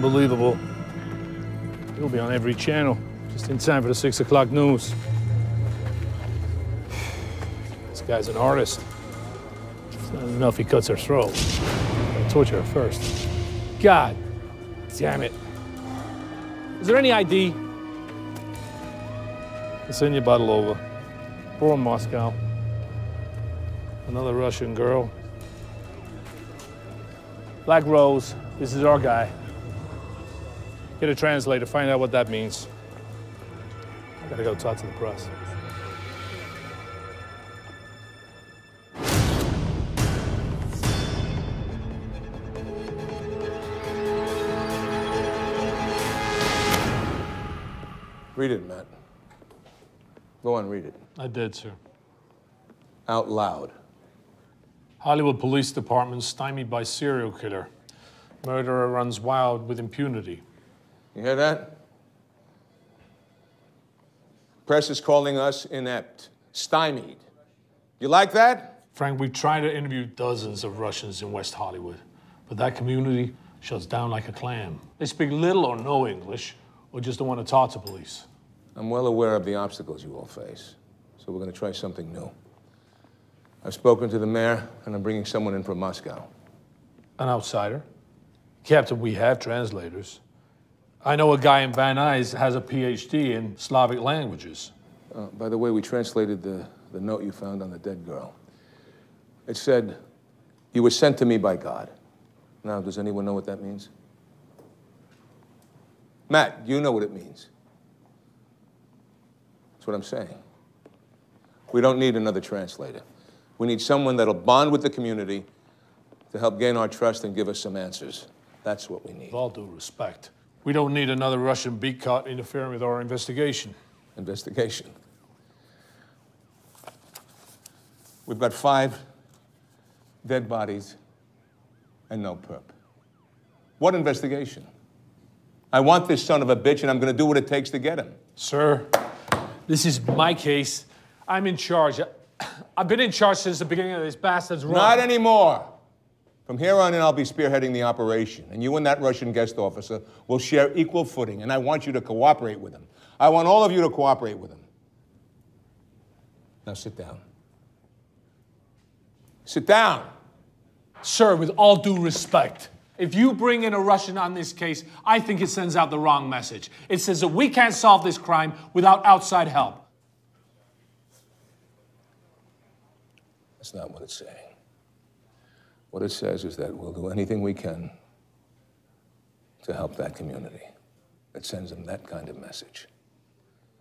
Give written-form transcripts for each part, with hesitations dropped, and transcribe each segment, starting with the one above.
Unbelievable. He'll be on every channel, just in time for the 6 o'clock news. This guy's an artist. It's not enough he cuts her throat. I'll torture her first. God damn it. Is there any ID? I'll send you a bottle over. From Moscow. Another Russian girl. Black Rose, this is our guy. Get a translator, find out what that means. I gotta go talk to the press. Read it, Matt. Go on, read it. I did, sir. Out loud. Hollywood Police Department stymied by serial killer. Murderer runs wild with impunity. You hear that? Press is calling us inept, stymied. You like that? Frank, we tried to interview dozens of Russians in West Hollywood, but that community shuts down like a clam. They speak little or no English, or just don't want to talk to police. I'm well aware of the obstacles you all face, so we're going to try something new. I've spoken to the mayor, and I'm bringing someone in from Moscow. An outsider? Captain, we have translators. I know a guy in Van Nuys has a PhD in Slavic languages. By the way, we translated the note you found on the dead girl. It said, "You were sent to me by God." Now, does anyone know what that means? Matt, do you know what it means? That's what I'm saying. We don't need another translator. We need someone that'll bond with the community to help gain our trust and give us some answers. That's what we need. With all due respect, we don't need another Russian beat cop interfering with our investigation. Investigation? We've got 5 dead bodies and no perp. What investigation? I want this son of a bitch, and I'm going to do what it takes to get him. Sir, this is my case. I'm in charge. I've been in charge since the beginning of this bastard's run. Not anymore. From here on in, I'll be spearheading the operation, and you and that Russian guest officer will share equal footing, and I want you to cooperate with him. I want all of you to cooperate with him. Now sit down. Sit down. Sir, with all due respect, if you bring in a Russian on this case, I think it sends out the wrong message. It says that we can't solve this crime without outside help. That's not what it's saying. What it says is that we'll do anything we can to help that community. It sends them that kind of message.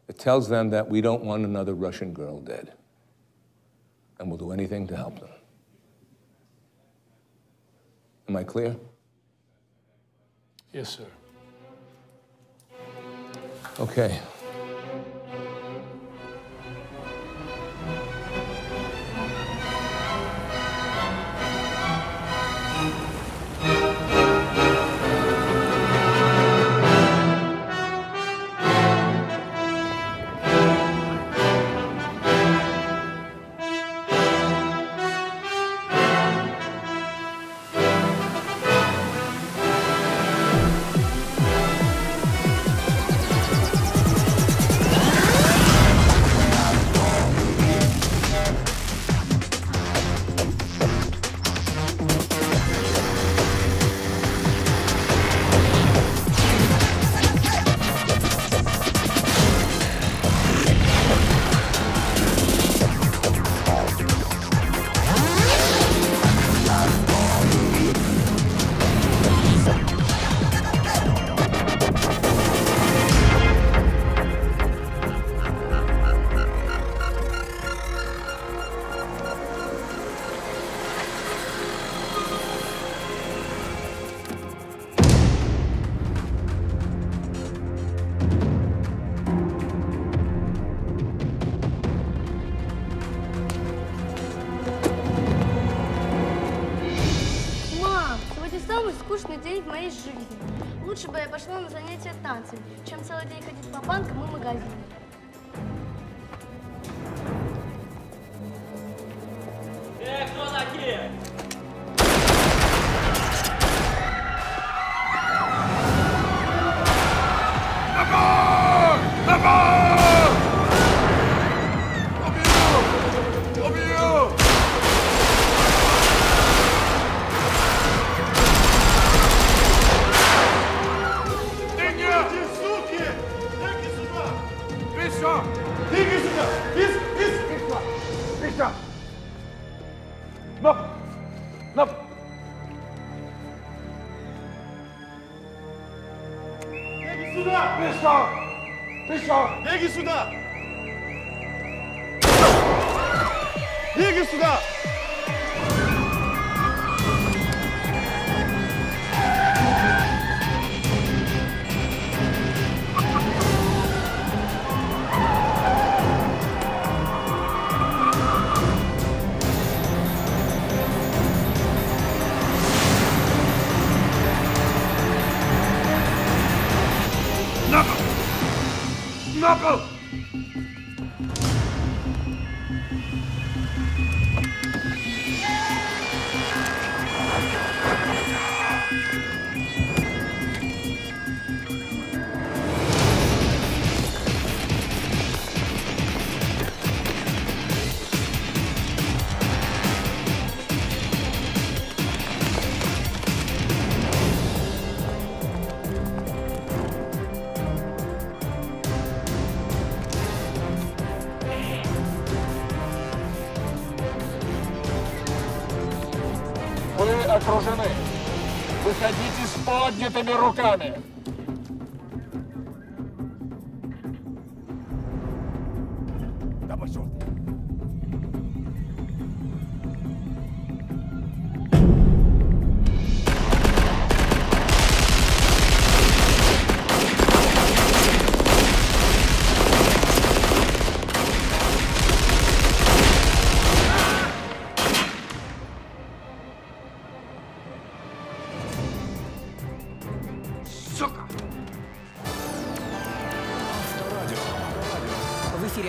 It tells them that we don't want another Russian girl dead, and we'll do anything to help them. Am I clear? Yes, sir. Okay. скучный день в моей жизни. Лучше бы я пошла на занятия танцами, чем целый день ходить по банкам и магазинам. Кто такие? Беги сюда! Пешка! Пешка! Беги сюда! Беги сюда! На пол! Окружены. Выходите с поднятыми руками. Да пошел.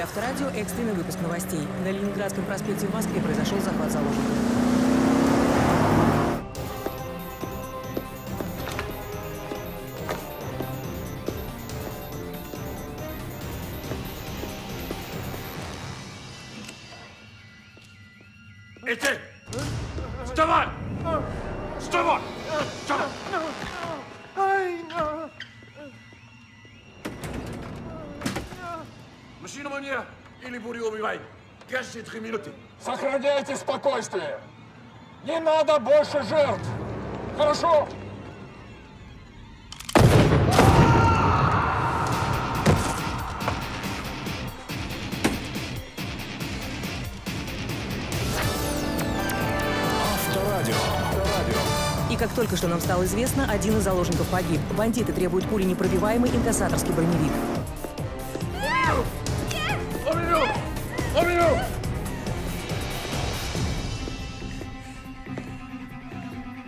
Авторадио, экстренный выпуск новостей. На Ленинградском проспекте в Москве произошел захват заложников. Эй, ты! Вставай! Вставай! Вставай! Машину мне или буду убивать. Каждые 3 минуты. Сохраняйте спокойствие. Не надо больше жертв. Хорошо? И как только что нам стало известно, один из заложников погиб. Бандиты требуют пуленепробиваемый инкассаторский броневик.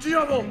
Дьявол!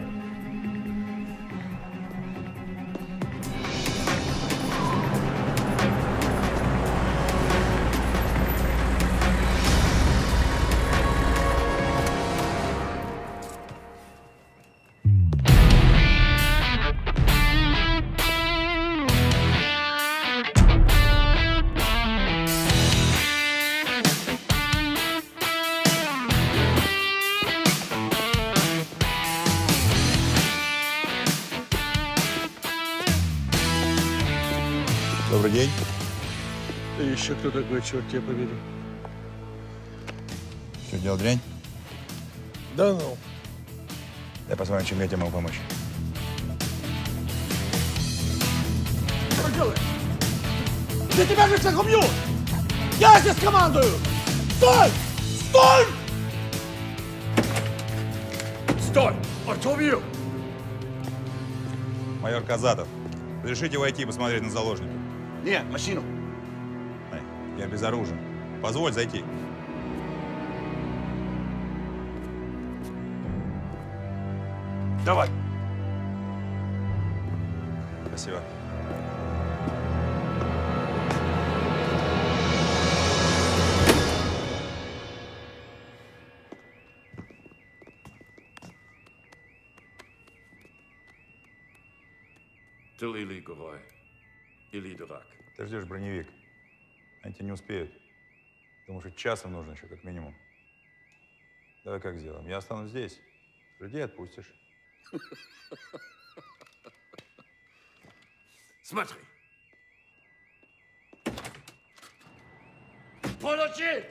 Добрый день. Ты еще кто такой, черт тебя побери? Что, делал дрянь? Да ну. Дай посмотрим, чем я тебе могу помочь. Что делаешь? Я тебя же всех убью! Я здесь командую! Стой! Стой! Стой! А кто убил? Майор Казатов, разрешите войти и посмотреть на заложника? Нет, машину. Я безоружен. Позволь зайти. Давай. Спасибо. Ты или герой, или дурак. Ты ждешь броневик. Они тебя не успеют. Думаю, что часом нужно еще, как минимум. Давай как сделаем? Я останусь здесь. Людей отпустишь. Смотри. Получи!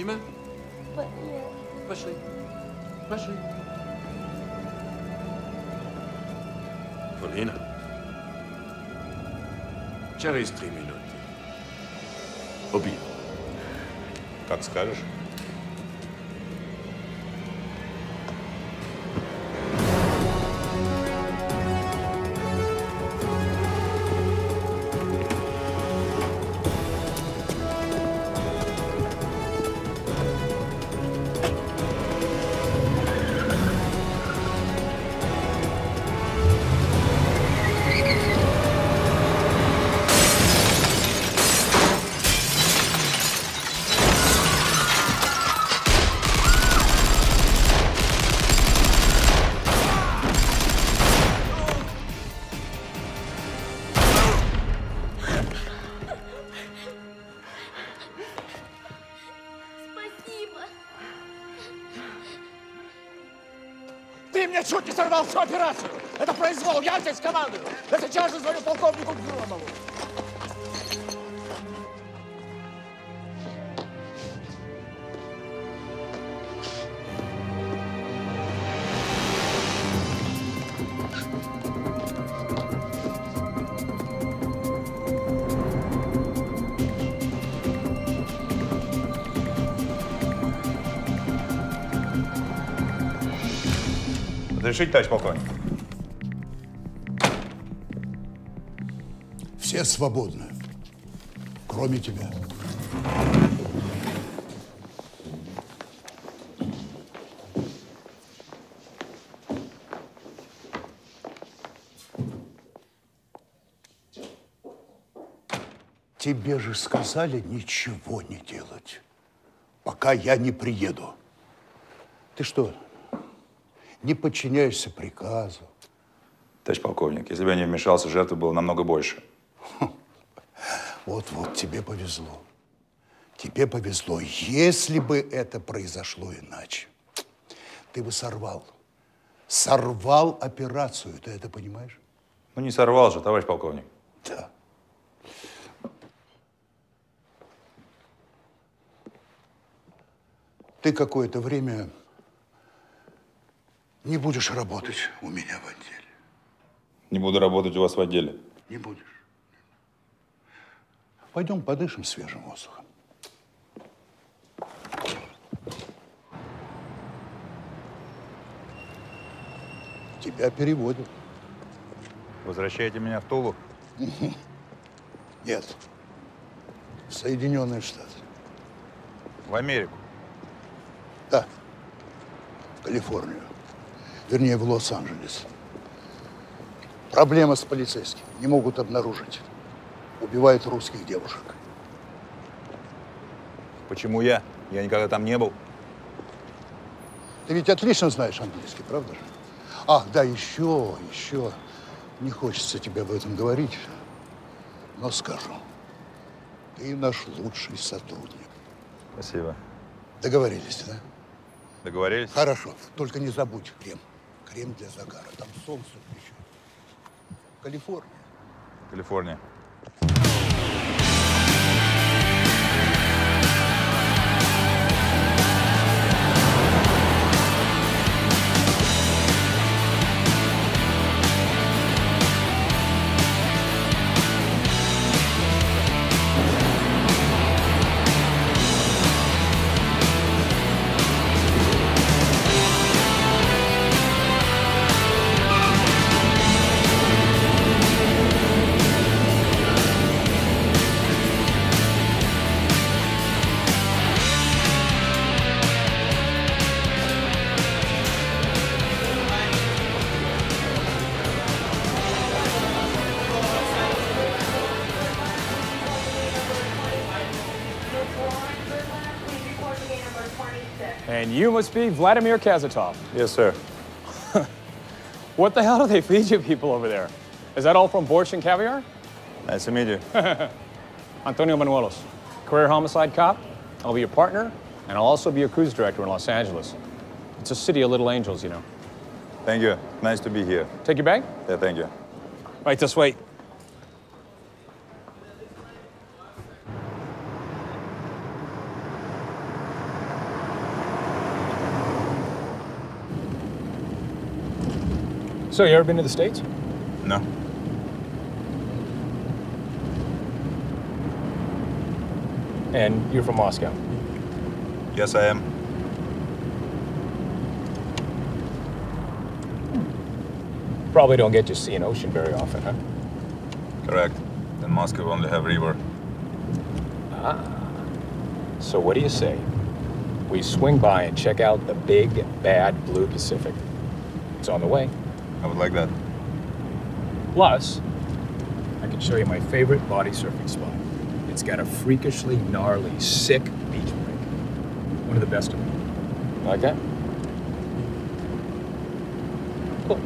Имя? Полина. Пошли. Пошли. Полина. Через 3 минуты. Убью. Как скажешь. Спасибо. Ты мне чуть не сорвал всю операцию! Это произвол, я здесь командую! Я сейчас же звоню полковнику Громову! Разрешите, товарищ полковник? Все свободны, кроме тебя. Тебе же сказали ничего не делать, пока я не приеду. Ты что, не подчиняешься приказу? Товарищ полковник, если бы я не вмешался, жертв было намного больше. Вот-вот, тебе повезло. Тебе повезло. Если бы это произошло иначе, ты бы сорвал операцию. Ты это понимаешь? Ну, не сорвал же, товарищ полковник. Да. Ты какое-то время не будешь работать у меня в отделе. Не буду работать у вас в отделе. Не будешь. Пойдем подышим свежим воздухом. Тебя переводят. Возвращаете меня в Тулу? Нет. В Соединенные Штаты. В Америку? Да. В Калифорнию. Вернее, в Лос-Анджелес. Проблема с полицейскими. Не могут обнаружить. Убивают русских девушек. Почему я? Я никогда там не был. Ты ведь отлично знаешь английский, правда же? Ах, да, еще. Не хочется тебе об этом говорить, но скажу. Ты наш лучший сотрудник. Спасибо. Договорились, да? Договорились? Хорошо. Только не забудь крем. Крем для загара. Там солнце еще. Калифорния. Калифорния. And you must be Vladimir Kazatov. Yes, sir. What the hell do they feed you people over there? Is that all from borscht and caviar? Nice to meet you. Antonio Manuelos, career homicide cop. I'll be your partner, and I'll also be your cruise director in Los Angeles. It's a city of little angels, you know. Thank you. Nice to be here. Take your bag? Yeah, thank you. Right this way. So, you ever been to the States? No. And you're from Moscow? Yes, I am. Probably don't get to see an ocean very often, huh? Correct. In Moscow, we only have river. Ah. So what do you say? We swing by and check out the big, bad blue Pacific. It's on the way. I would like that. Plus, I can show you my favorite body surfing spot. It's got a freakishly gnarly, sick beach break. One of the best of them. Like that? Cool.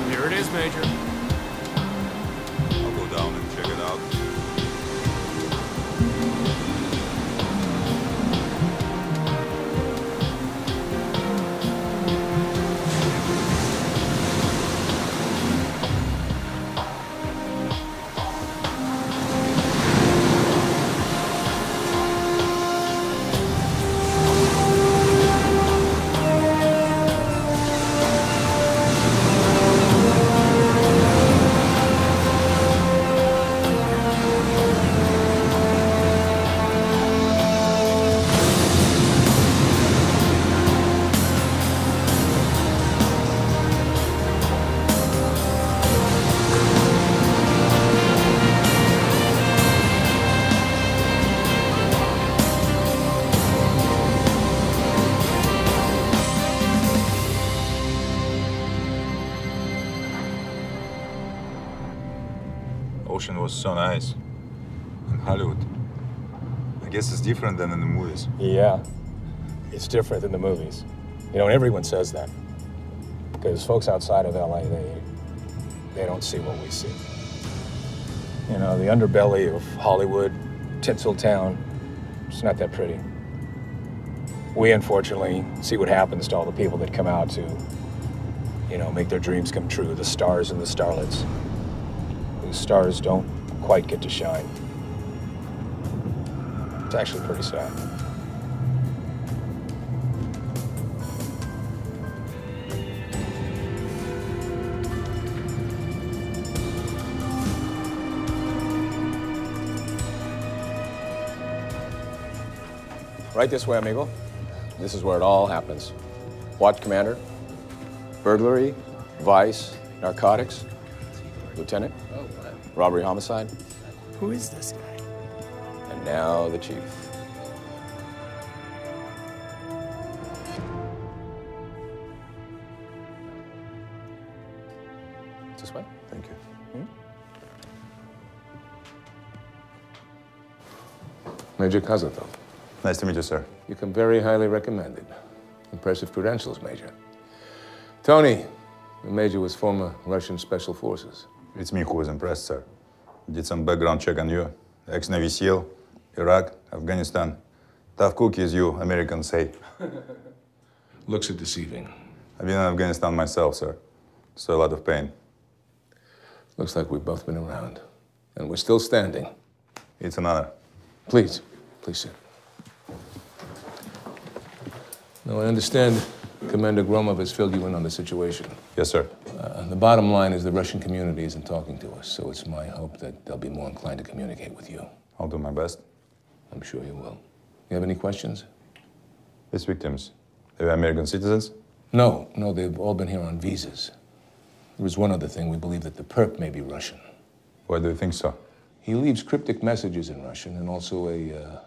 Here it is, Major. I'll go down and check it out. Ocean was so nice. In Hollywood. I guess it's different than in the movies. Yeah, it's different than the movies. You know, and everyone says that. Because folks outside of LA, they don't see what we see. You know, the underbelly of Hollywood, Tinseltown, it's not that pretty. We, unfortunately, see what happens to all the people that come out to, you know, make their dreams come true, the stars and the starlets. Whose stars don't quite get to shine. It's actually pretty sad. Right this way, amigo. This is where it all happens. Watch commander, burglary, vice, narcotics, lieutenant, robbery, homicide, Who is this guy? and now the chief. This way? Thank you. Major Kazatov. Nice to meet you, sir. You come very highly recommended. Impressive credentials, Major. Tony, the Major was former Russian Special Forces. It's me who was impressed, sir. Did some background check on you. Ex-Navy SEAL, Iraq, Afghanistan. Tough cookie, as you Americans say. Looks are deceiving. I've been in Afghanistan myself, sir. So a lot of pain. Looks like we've both been around. And we're still standing. It's an honor. Please sit. Now, I understand Commander Gromov has filled you in on the situation. Yes, sir. The bottom line is the Russian community isn't talking to us, so it's my hope that they'll be more inclined to communicate with you. I'll do my best. I'm sure you will. You have any questions? These victims, they were American citizens? No, they've all been here on visas. There was one other thing. We believe that the perp may be Russian. Why do you think so? He leaves cryptic messages in Russian and also a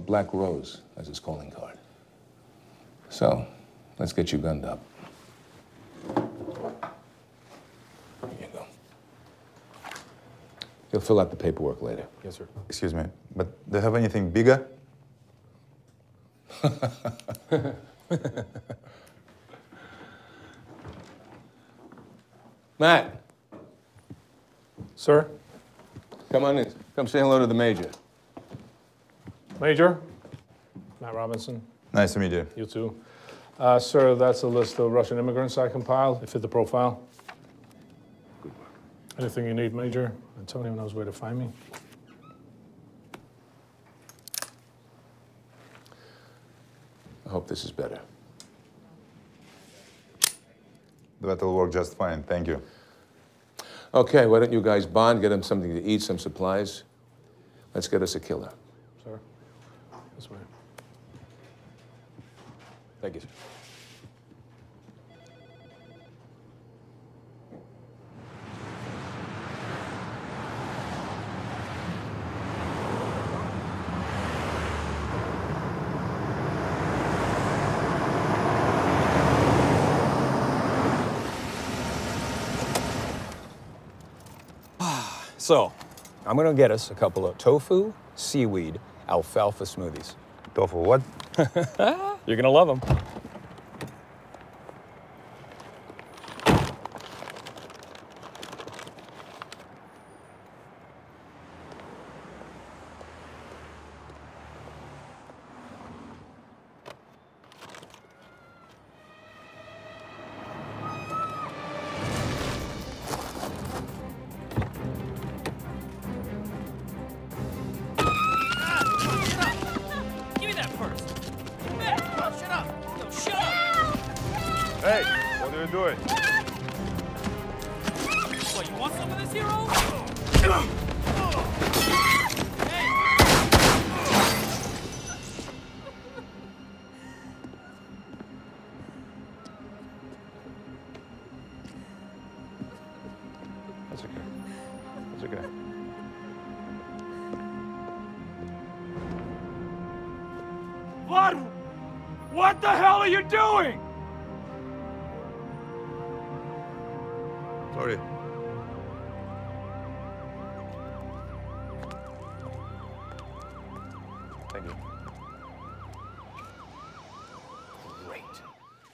black rose as his calling card. So, let's get you gunned up. Here you go. You'll fill out the paperwork later. Yes, sir. Excuse me, but do you have anything bigger? Matt, Sir? come on in. Come say hello to the Major. Major? Matt Robinson. Nice to meet you. You too. Sir, that's a list of Russian immigrants I compiled. They fit the profile. Good work. Anything you need, Major? Antonio knows where to find me. I hope this is better. That'll work just fine, thank you. Okay, why don't you guys bond, get him something to eat, some supplies. Let's get us a killer. Sir, this way. Thank you, sir. So, I'm gonna get us a couple of tofu, seaweed, alfalfa smoothies. Tofu what? You're gonna love them. Hey, what are you doing? What, you want some of this, hero? That's okay. That's okay. Vlad, what the hell are you doing? Sorry. Thank you. Great.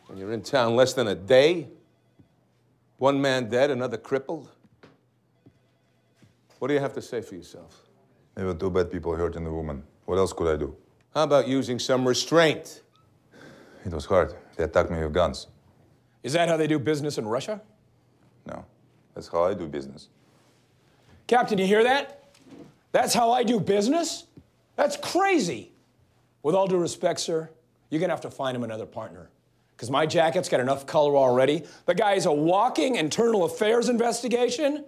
When you're in town less than a day, one man dead, another crippled. What do you have to say for yourself? There were two bad people hurting the woman. What else could I do? How about using some restraint? It was hard. They attacked me with guns. Is that how they do business in Russia? No, that's how I do business. Captain, you hear that? That's how I do business? That's crazy. With all due respect, sir, you're gonna have to find him another partner. Because my jacket's got enough color already. The guy is a walking internal affairs investigation,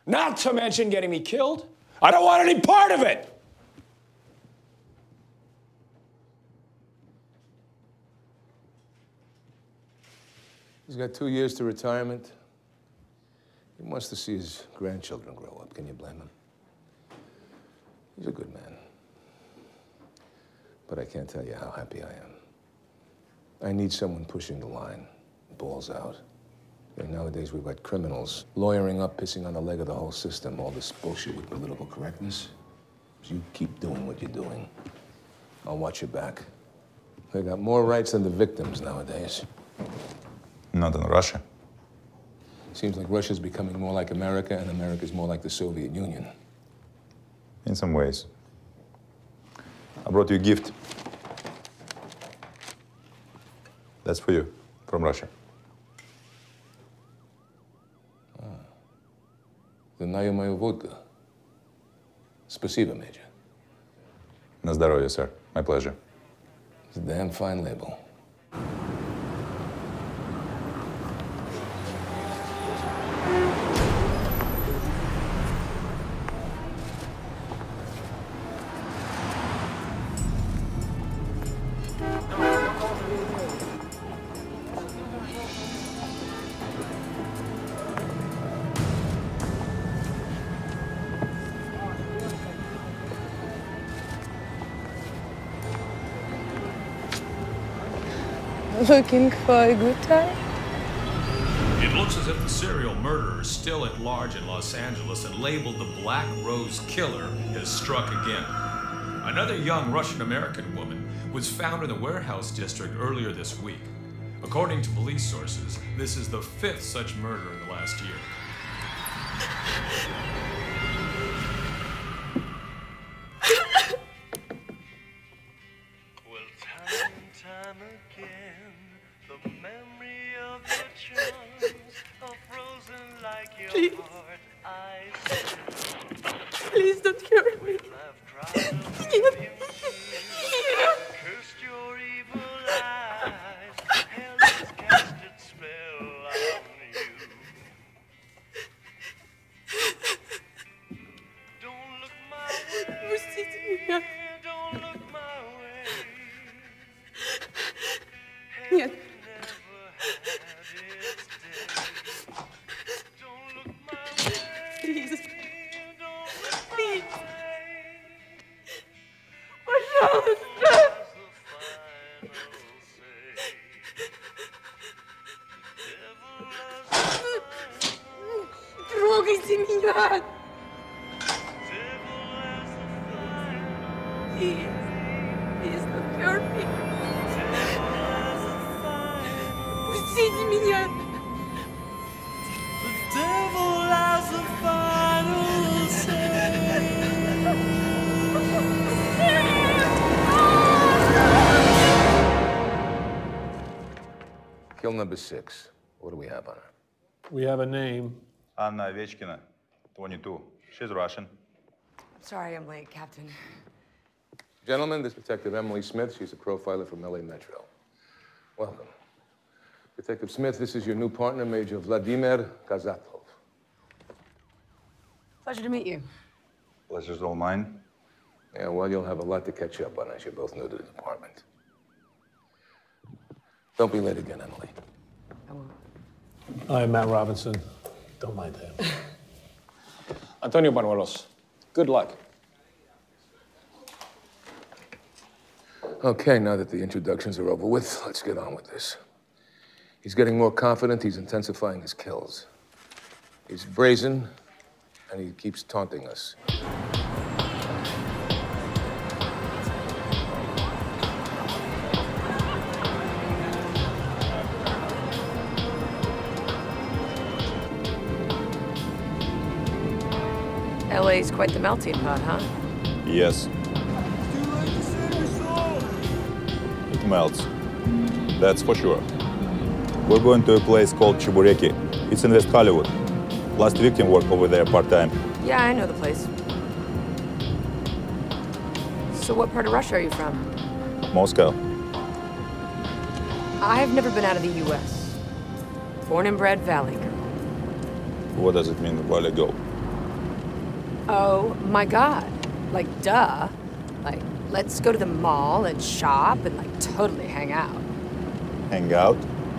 not to mention getting me killed. I don't want any part of it! He's got 2 years to retirement. He wants to see his grandchildren grow up. Can you blame him? He's a good man. But I can't tell you how happy I am. I need someone pushing the line, balls out. And nowadays we've got criminals lawyering up, pissing on the leg of the whole system, all this bullshit with political correctness. So you keep doing what you're doing. I'll watch your back. They got more rights than the victims nowadays. Not in Russia. Seems like Russia's becoming more like America, and America's more like the Soviet Union. In some ways. I brought you a gift. That's for you, from Russia. Знаю мою водку. Спасибо, Major. На здоровье, sir. My pleasure. It's a damn fine label. Looking for a good time? It looks as if the serial murderer is still at large in Los Angeles and labeled the Black Rose Killer has struck again. Another young Russian-American woman was found in the warehouse district earlier this week. According to police sources, this is the 5th such murder in the last year. Пустите меня! He is the perfect. Пустите меня! Kill number 6. What do we have on her? We have a name. Anna Ovechkina, 22. She's Russian. Sorry I'm late, Captain. Gentlemen, this is Detective Emily Smith. She's a profiler from LA Metro. Welcome. Detective Smith, this is your new partner, Major Vladimir Kazatov. Pleasure to meet you. Pleasure's all mine. Yeah, well, you'll have a lot to catch up on as you're both new to the department. Don't be late again, Emily. I won't. I'm Matt Robinson. Don't mind him. Antonio Banuelos, good luck. Okay, now that the introductions are over with, let's get on with this. He's getting more confident. He's intensifying his kills. He's brazen, and he keeps taunting us. LA's quite the melting pot, huh? Yes. It melts. That's for sure. We're going to a place called Chibureki. It's in West Hollywood. Last victim worked over there part-time. Yeah, I know the place. So what part of Russia are you from? Moscow. I've never been out of the U.S. Born and bred Valley girl. What does it mean, Valley girl? Oh, my God. Like, duh. Like, let's go to the mall and shop and, like, totally hang out. Hang out?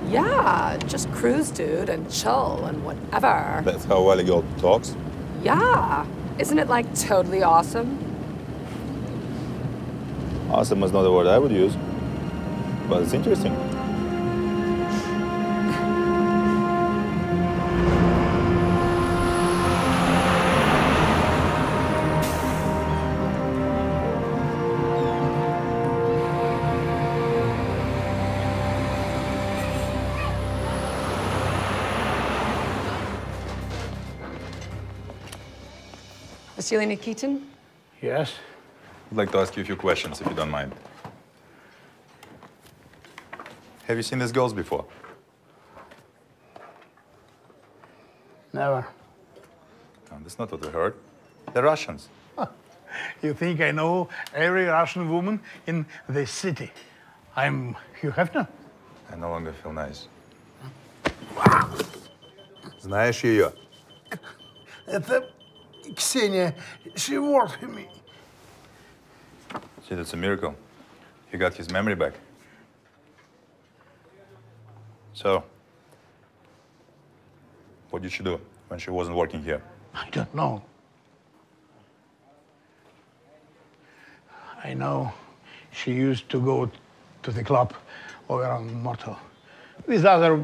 Yeah, just cruise, dude, and chill and whatever. That's how Valley girl talks? Yeah. Isn't it, like, totally awesome? Awesome is not a word I would use, but it's interesting. Vasily Nikitin? Yes? I'd like to ask you a few questions, if you don't mind. Have you seen these girls before? Never. No, that's not what we heard. They're Russians. You think I know every Russian woman in this city? I'm Hugh Hefner. I no longer feel nice. Знаешь ее? Это Ksenia. She worked for me. See, that's a miracle. He got his memory back. So, what did she do when she wasn't working here? I don't know. I know she used to go to the club over on Myrtle with other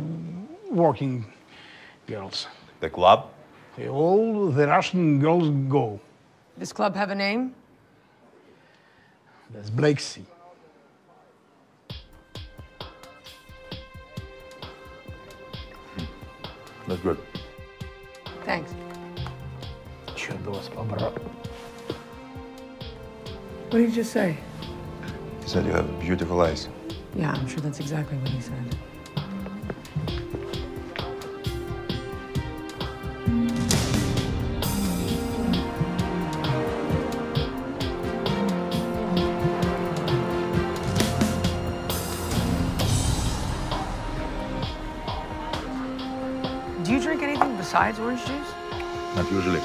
working girls. The club? All the Russian girls go. This club have a name? That's Black Sea. That's good. Thanks. Черт вас побрал. What did you just say? He said you have beautiful eyes. Yeah, I'm sure that's exactly what he said. Do you drink anything besides orange juice? Not usually.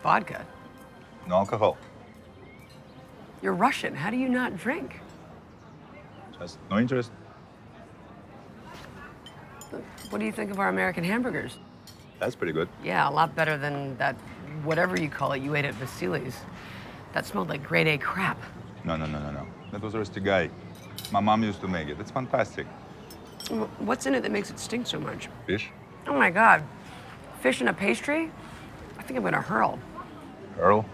Vodka. No alcohol. You're Russian. How do you not drink? Just no interest. What do you think of our American hamburgers? That's pretty good. Yeah, a lot better than that whatever you call it you ate at Vasily's. That smelled like grade A crap. No. That was Rusty Guy. My mom used to make it. It's fantastic. What's in it that makes it stink so much? Fish? Oh my God. Fish in a pastry? I think I'm gonna hurl. Hurl?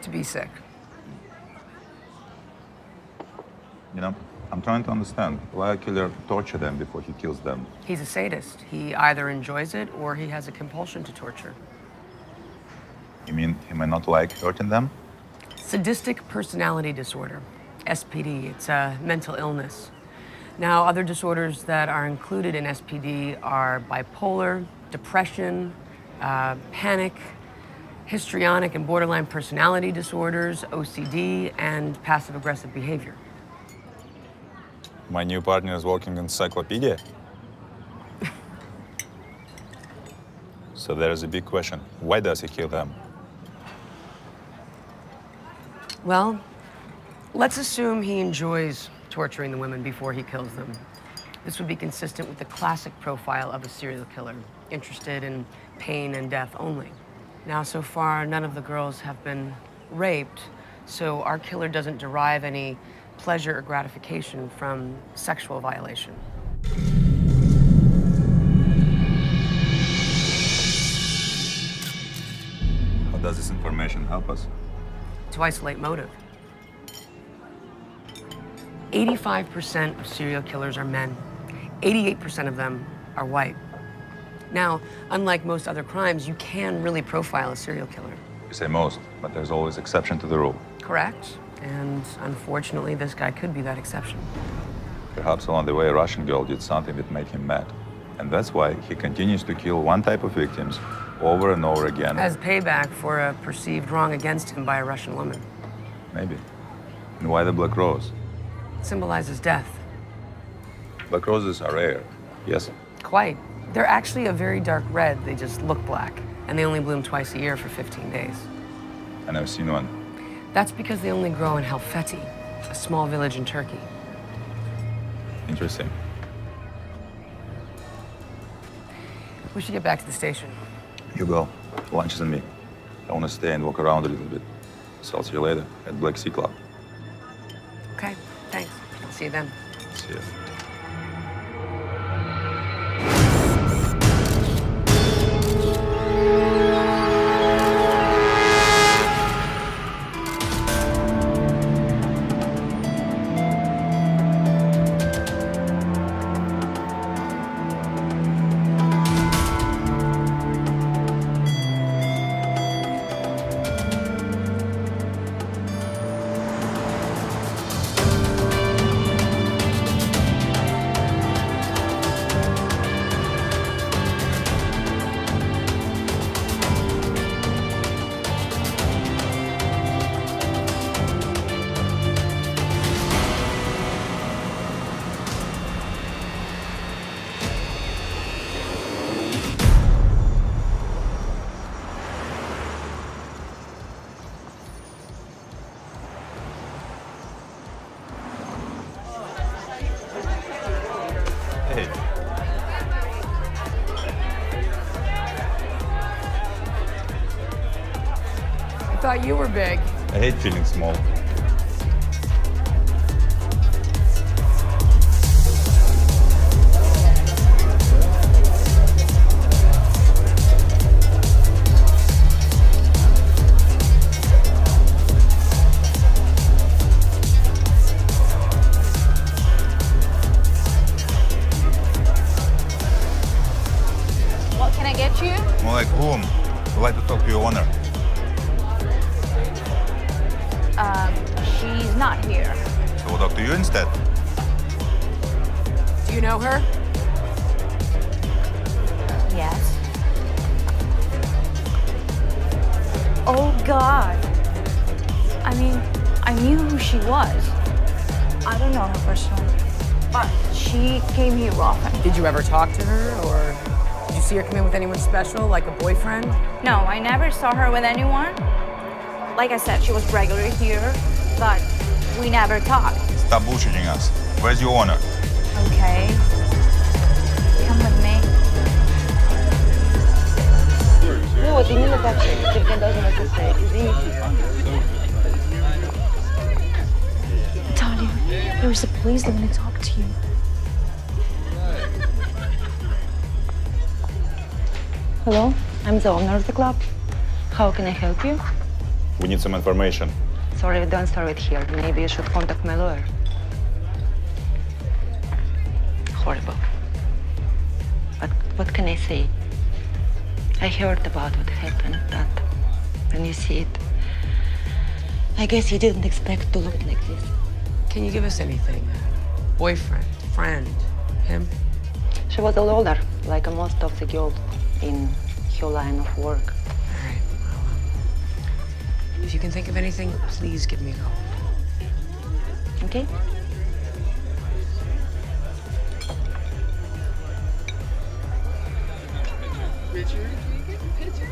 To be sick. You know, I'm trying to understand why a killer torture them before he kills them. He's a sadist. He either enjoys it or he has a compulsion to torture. You mean he may not like hurting them? Sadistic personality disorder, SPD. It's a mental illness. Now, other disorders that are included in SPD are bipolar, depression, panic, histrionic and borderline personality disorders, OCD, and passive-aggressive behavior. My new partner is working in encyclopedia. So there is a big question. Why does he kill them? Well, let's assume he enjoys torturing the women before he kills them. This would be consistent with the classic profile of a serial killer, interested in pain and death only. Now, so far, none of the girls have been raped, so our killer doesn't derive any pleasure or gratification from sexual violation. How does this information help us? To isolate motive. 85% of serial killers are men. 88% of them are white. Now, unlike most other crimes, you can really profile a serial killer. You say most, but there's always exception to the rule. Correct. And unfortunately, this guy could be that exception. Perhaps along the way, a Russian girl did something that made him mad. And that's why he continues to kill one type of victims over and over again. As payback for a perceived wrong against him by a Russian woman. Maybe. And why the black rose? It symbolizes death. Black roses are rare, yes? Quite. They're actually a very dark red. They just look black. And they only bloom twice a year for 15 days. I never seen one. That's because they only grow in Helfeti, a small village in Turkey. Interesting. We should get back to the station. You go. Lunch is on me. I want to stay and walk around a little bit. So I'll see you later at Black Sea Club. Okay, thanks. I'll see you then. See you. I thought you were big. I hate feeling small. What can I get you? More like whom? I'd like to talk to your owner. She's not here. So we'll talk to you instead. Do you know her? Yes. Oh, God. I mean, I knew who she was. I don't know her personally, but she came here often. Did you ever talk to her, or did you see her come in with anyone special, like a boyfriend? No, I never saw her with anyone. Like I said, she was regular here, but we never talked. Stop bullshitting us. Where's your owner? Okay. Come with me. Ну вот именно так, ты мне должен это сказать. Извините. Darling, there is the police. They want to talk to you. Hello, I'm the owner of the club. How can I help you? We need some information. Sorry, don't start it here. Maybe you should contact my lawyer. Horrible. But what can I say? I heard about what happened, but when you see it, I guess you didn't expect to look like this. Can you give us anything? Boyfriend, friend, him? She was a older, like most of the girls in her line of work. All right, well, if you can think of anything, please give me a call. Okay? Richard, can you get a picture?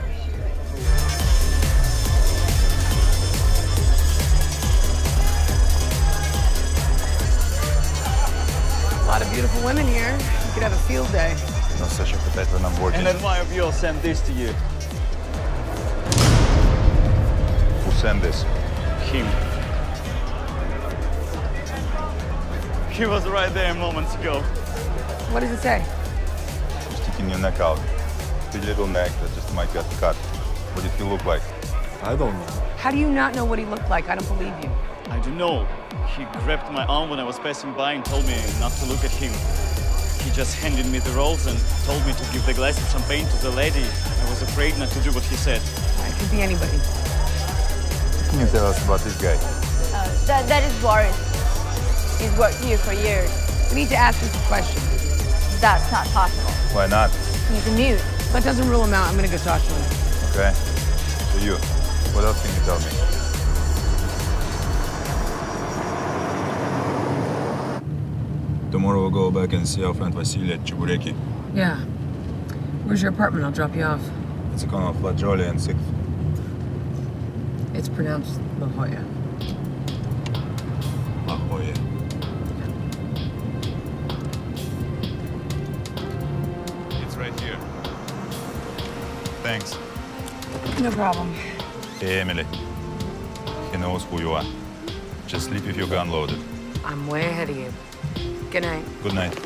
A lot of beautiful women here. You could have a field day. No sociopathic on board. And then why of yours sent this to you? Who sent this? Him. He was right there moments ago. What does it say? Sticking your neck out. Big little neck that just might get cut. What did he look like? I don't know. How do you not know what he looked like? I don't believe you. I don't know. He grabbed my arm when I was passing by and told me not to look at him. He just handed me the rolls and told me to give the glass of champagne to the lady. I was afraid not to do what he said. It could be anybody. What can you tell us about this guy? That is Boris. He's worked here for years. We need to ask him some questions. That's not possible. Why not? He's a mute. That doesn't rule him out. I'm gonna go talk to him. Okay. So you, what else can you tell me? Tomorrow we'll go back and see our friend Vasily at Chebureki. Yeah. Where's your apartment? I'll drop you off. It's a corner of La Jolie and 6th. It's pronounced La Jolla. La Jolla. It's right here. Thanks. No problem. Hey, Emily. He knows who you are. Just sleep with your gun loaded. I'm way ahead of you. Good night. Good night.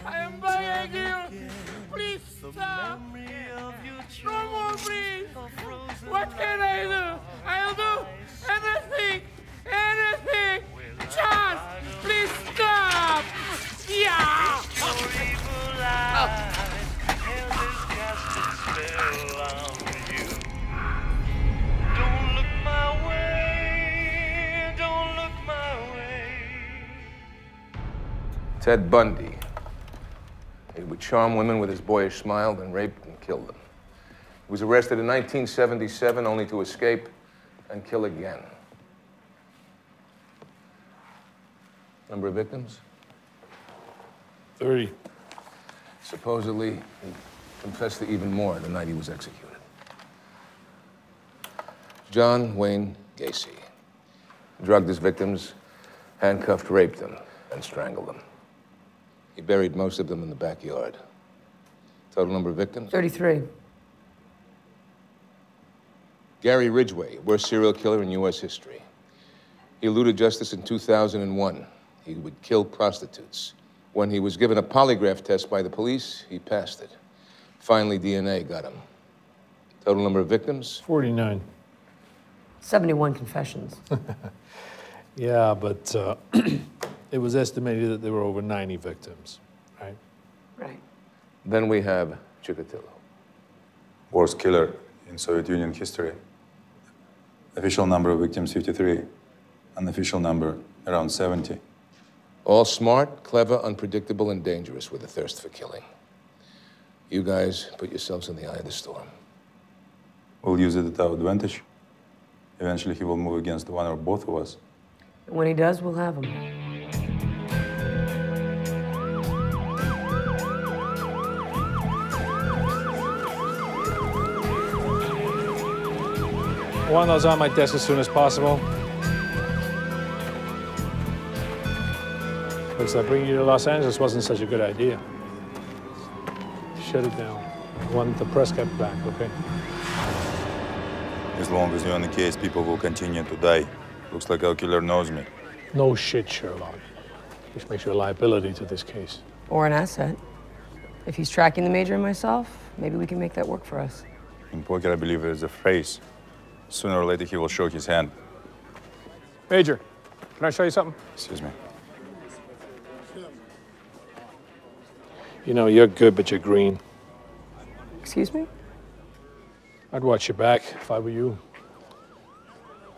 I am begging you. Please stop. No more, please. What can I do? I'll do anything. Anything. Just please stop. Yeah. Don't look my way. Don't look my way. Ted Bundy. He would charm women with his boyish smile, then rape and kill them. He was arrested in 1977, only to escape and kill again. Number of victims? 30. Supposedly, he confessed to even more the night he was executed. John Wayne Gacy. Drugged his victims, handcuffed, raped them, and strangled them. He buried most of them in the backyard. Total number of victims? 33. Gary Ridgway, worst serial killer in U.S. history. He eluded justice in 2001. He would kill prostitutes. When he was given a polygraph test by the police, he passed it. Finally, DNA got him. Total number of victims? 49. 71 confessions. Yeah, but it was estimated that there were over 90 victims, right? Right. Then we have Chikatilo. Worst killer in Soviet Union history. Official number of victims, 53. Unofficial number, around 70. All smart, clever, unpredictable, and dangerous with a thirst for killing. You guys put yourselves in the eye of the storm. We'll use it at our advantage. Eventually, he will move against one or both of us. And when he does, we'll have him. I want those on my desk as soon as possible. Looks like bringing you to Los Angeles wasn't such a good idea. Shut it down. I want the press kept back, okay? As long as you're on the case, people will continue to die. Looks like our killer knows me. No shit, Sherlock. Which makes you a liability to this case. Or an asset. If he's tracking the Major and myself, maybe we can make that work for us. In poker, I believe there's a phrase. Sooner or later, he will show his hand. Major, can I show you something? Excuse me. You know, you're good, but you're green. Excuse me? I'd watch your back if I were you.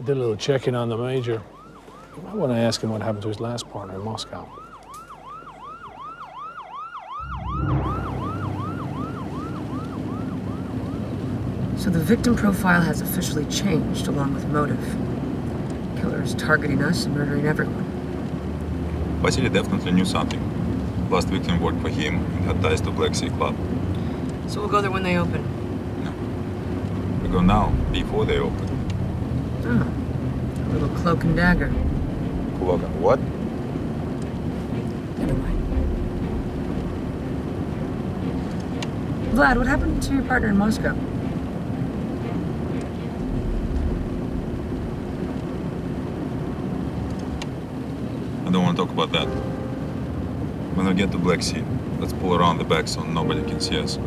I did a little checking on the Major. You might want to ask him what happened to his last partner in Moscow. So the victim profile has officially changed, along with motive. Killer is targeting us and murdering everyone. Vasily definitely knew something. Last victim worked for him and had ties to Black Sea Club. So we'll go there when they open. No. We go now, before they open. Oh, a little cloak and dagger. Cloak and what? Never mind. Vlad, what happened to your partner in Moscow? I don't want to talk about that. When we get to Black Sea, let's pull around the back so nobody can see us.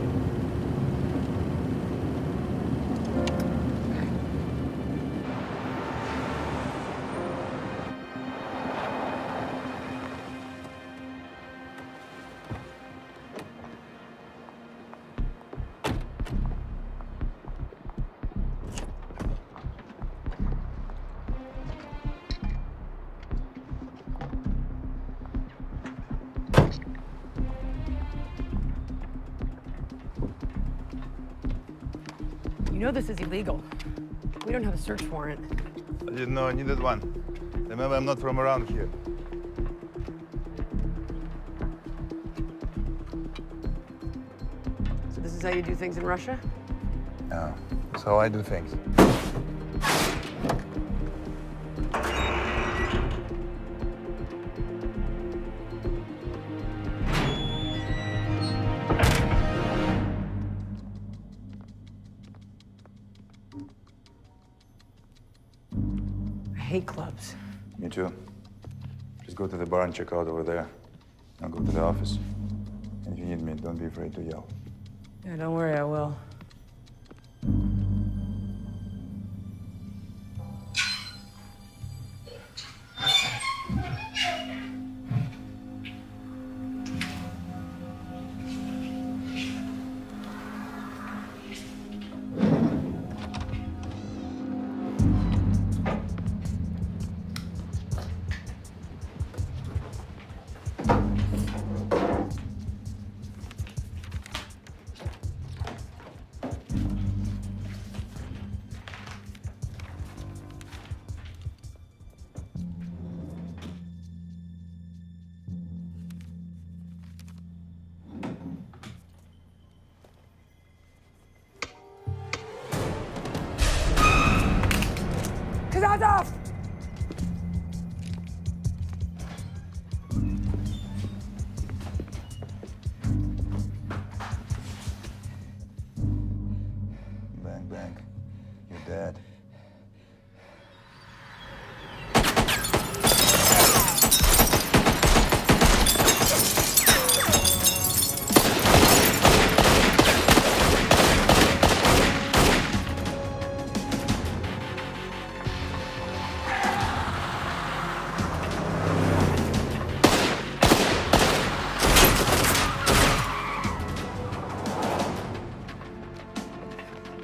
You know this is illegal. We don't have a search warrant. I didn't know I needed one. Remember, I'm not from around here. So this is how you do things in Russia? No, that's how I do things. I hate clubs. Me too. Just go to the bar and check out over there. I'll go to the office. And if you need me, don't be afraid to yell. Yeah, don't worry, I will. Gadov! Bang, bang. You're dead.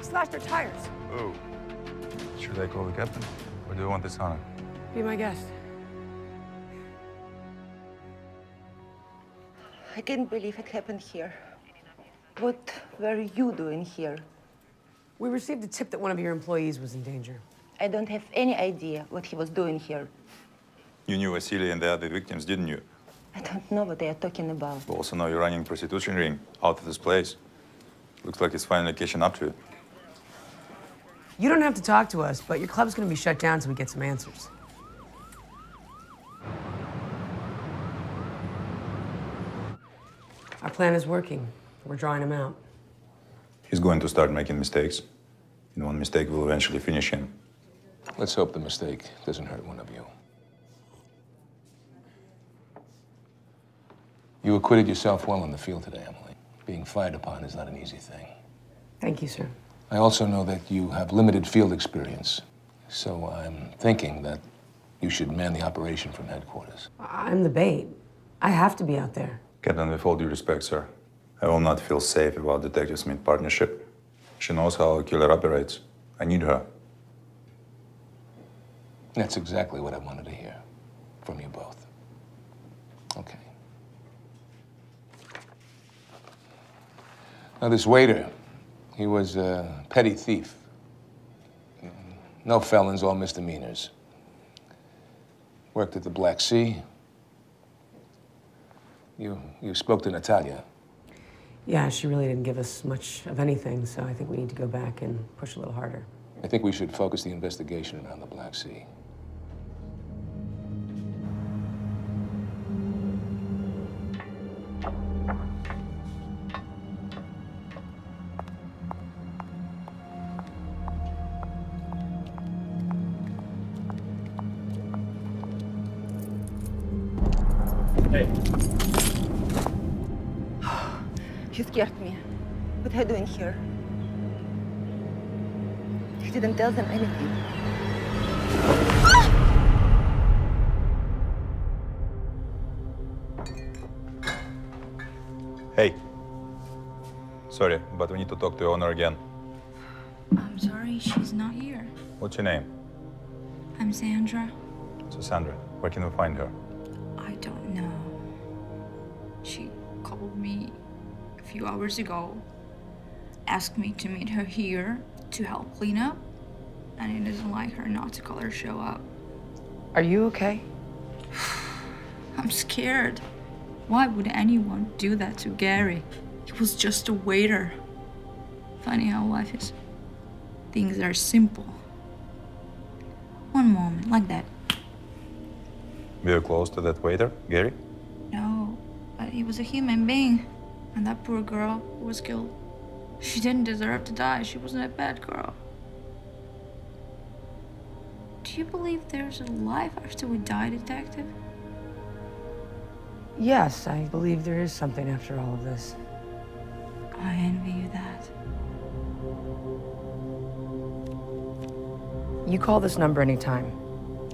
Slashed her tires. Oh. Should I call the captain? Or do you want this honor? Be my guest. I can't believe it happened here. What were you doing here? We received a tip that one of your employees was in danger. I don't have any idea what he was doing here. You knew Vasily and the other victims, didn't you? I don't know what they are talking about. You also know you're running a prostitution ring out of this place. Looks like it's finally catching up to you. You don't have to talk to us, but your club's gonna be shut down until we get some answers. Our plan is working. We're drawing him out. He's going to start making mistakes. And one mistake will eventually finish him. Let's hope the mistake doesn't hurt one of you. You acquitted yourself well in the field today, Emily. Being fired upon is not an easy thing. Thank you, sir. I also know that you have limited field experience, so I'm thinking that you should man the operation from headquarters. I'm the bait. I have to be out there. Captain, with all due respect, sir, I will not feel safe about Detective Smith's partnership. She knows how a killer operates. I need her. That's exactly what I wanted to hear from you both. Okay. Now, this waiter, he was a petty thief. No felons, all misdemeanors. Worked at the Black Sea. You spoke to Natalia. Yeah, she really didn't give us much of anything, so I think we need to go back and push a little harder. I think we should focus the investigation around the Black Sea. Hey. You scared me. What are you doing here? You didn't tell them anything. Hey. Sorry, but we need to talk to your owner again. I'm sorry, she's not here. What's your name? I'm Sandra. So, Sandra, where can we find her? I don't know. She called me a few hours ago, asked me to meet her here to help clean up, and it isn't like her not to call her show up. Are you okay? I'm scared. Why would anyone do that to Gary? He was just a waiter. Funny how life is. Things are simple. One moment, like that. Were you close to that waiter, Gary? No, but he was a human being. And that poor girl who was killed, she didn't deserve to die. She wasn't a bad girl. Do you believe there's a life after we die, Detective? Yes, I believe there is something after all of this. I envy you that. You call this number anytime,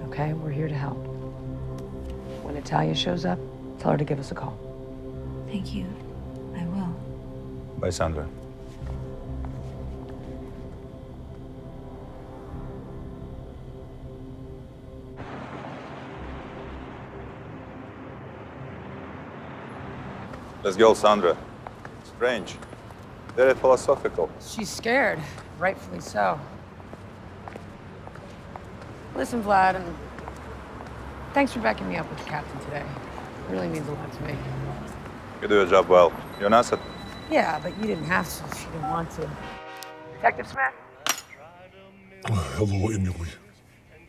okay? We're here to help. When Natalia shows up, tell her to give us a call. Thank you. I will. Bye, Sandra. This girl, Sandra, strange, very philosophical. She's scared, rightfully so. Listen, Vlad, and thanks for backing me up with the captain today. It really means a lot to me. You do your job well. You're an asset. Yeah, but you didn't have to if you didn't want to. Detective Smith? Hello, Emily.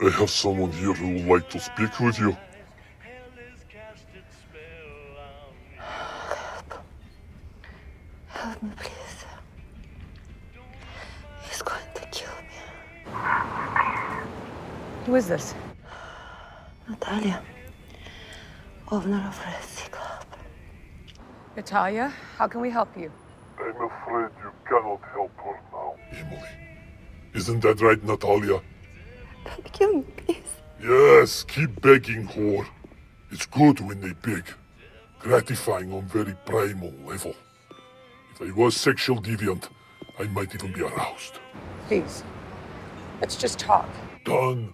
I have someone here who would like to speak with you. Help me, please. He's going to kill me. Who is this? Natalia, owner of Rescue Club. Natalia, how can we help you? I'm afraid you cannot help her now. Emily, isn't that right, Natalia? Don't kill me, please. Yes, keep begging, whore. It's good when they beg. Gratifying on very primal level. If I was sexual deviant, I might even be aroused. Please, let's just talk. Done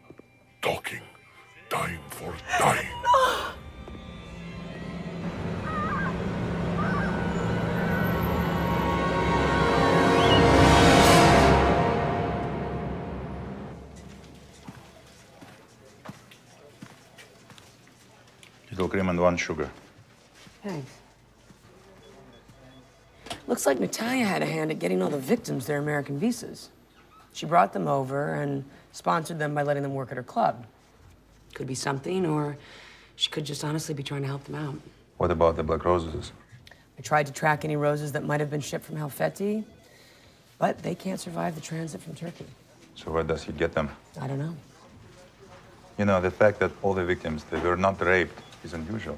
talking. Time for dying. Little cream and 1 sugar. Thanks. Looks like Natalia had a hand at getting all the victims their American visas. She brought them over and sponsored them by letting them work at her club. Could be something, or she could just honestly be trying to help them out. What about the black roses? I tried to track any roses that might have been shipped from Helfeti, but they can't survive the transit from Turkey. So where does he get them? I don't know. You know, the fact that all the victims, they were not raped is unusual.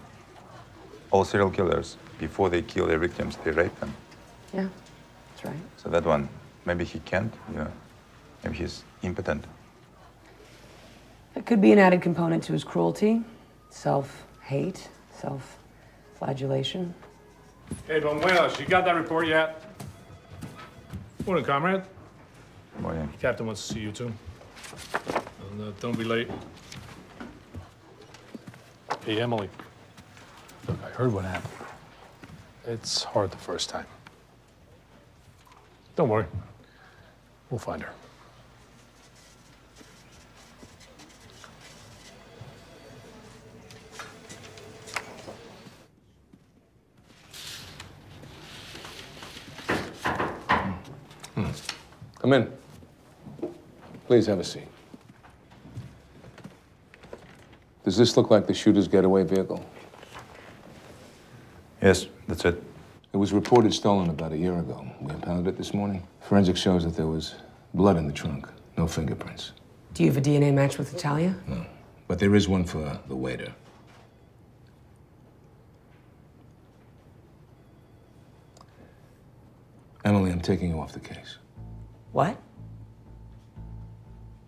All serial killers, before they kill their victims, they rape them. Yeah, that's right. So that one, maybe he can't, you know, maybe he's impotent. It could be an added component to his cruelty, self-hate, self-flagellation. Hey, Banuelos, you got that report yet? Morning, comrade. Morning. Captain wants to see you, too. And, don't be late. Hey, Emily. Look, I heard what happened. It's hard the first time. Don't worry. We'll find her. Come in. Please have a seat. Does this look like the shooter's getaway vehicle? Yes, that's it. It was reported stolen about a year ago. We impounded it this morning. Forensic shows that there was blood in the trunk, no fingerprints. Do you have a DNA match with Natalia? No, but there is one for the waiter. Emily, I'm taking you off the case. What?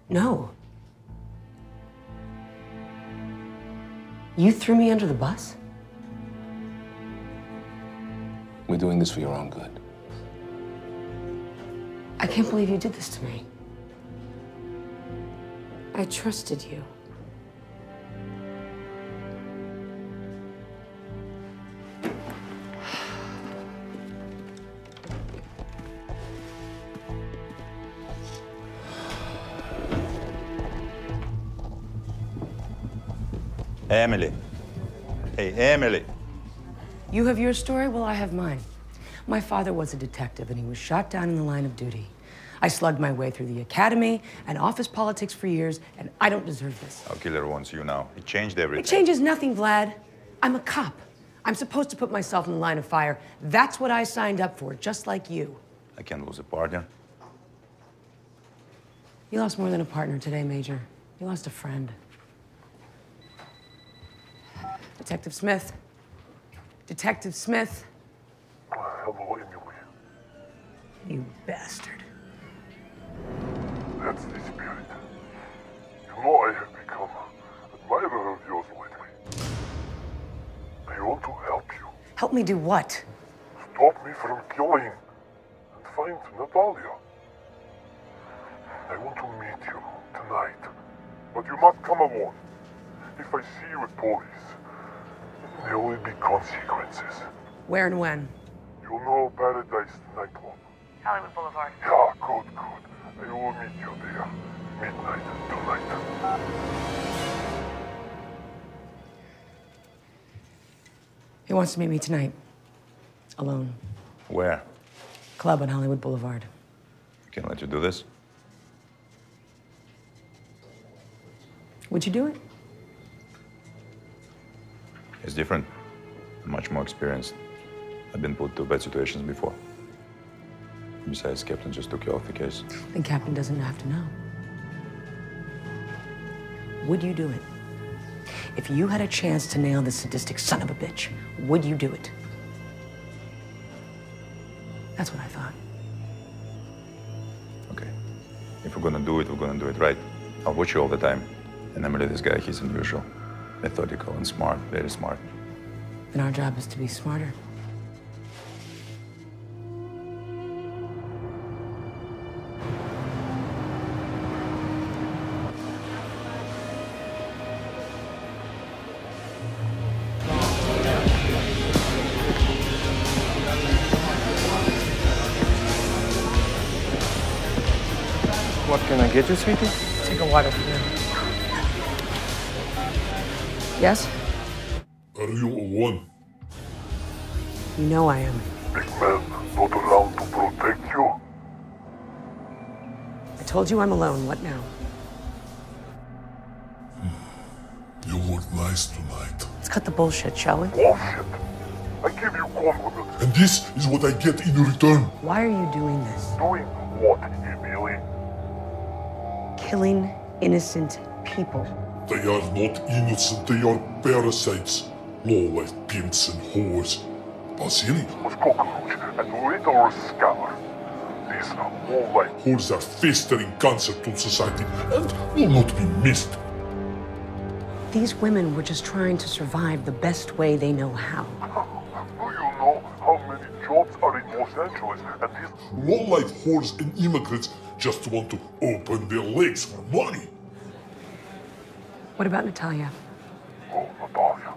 No. You threw me under the bus? We're doing this for your own good. I can't believe you did this to me. I trusted you. Emily. Hey, Emily. You have your story, well, I have mine. My father was a detective, and he was shot down in the line of duty. I slugged my way through the academy and office politics for years, and I don't deserve this. Our killer wants you now. It changed everything. It changes nothing, Vlad. I'm a cop. I'm supposed to put myself in the line of fire. That's what I signed up for, just like you. I can't lose a partner. You lost more than a partner today, Major. You lost a friend. Detective Smith. Detective Smith. Hello, Emily. You bastard. That's the spirit. You know I have become an admirer of yours lately. I want to help you. Help me do what? Stop me from killing and find Natalia. I want to meet you tonight, but you must come alone. If I see you with police, there will be consequences. Where and when? You'll know Paradise nightclub. Hollywood Boulevard. Yeah, good. I will meet you there. Midnight tonight. He wants to meet me tonight. Alone. Where? Club on Hollywood Boulevard. I can't let you do this. Would you do it? It's different. I'm much more experienced. I've been put through bad situations before. Besides, Captain just took you off the case. The captain doesn't have to know. Would you do it? If you had a chance to nail this sadistic son of a bitch, would you do it? That's what I thought. Okay. If we're gonna do it, we're gonna do it right. I'll watch you all the time. And remember this guy, he's unusual. Methodical and smart, very smart. And our job is to be smarter. What can I get you, sweetie? Take a water for you. Yes? Are you alone? You know I am. Big man, not allowed to protect you. I told you I'm alone. What now? You look nice tonight. Let's cut the bullshit, shall we? Bullshit. I give you confidence. And this is what I get in return. Why are you doing this? Doing what, Emily? Killing innocent people. They are not innocent, they are parasites. Low-life pimps and whores. Vasily was cockroach and little scar. These low-life whores are festering cancer to society and will not be missed. These women were just trying to survive the best way they know how. Do you know how many jobs are in Los Angeles? And these low-life whores and immigrants just want to open their legs for money. What about Natalia? Oh, Natalia.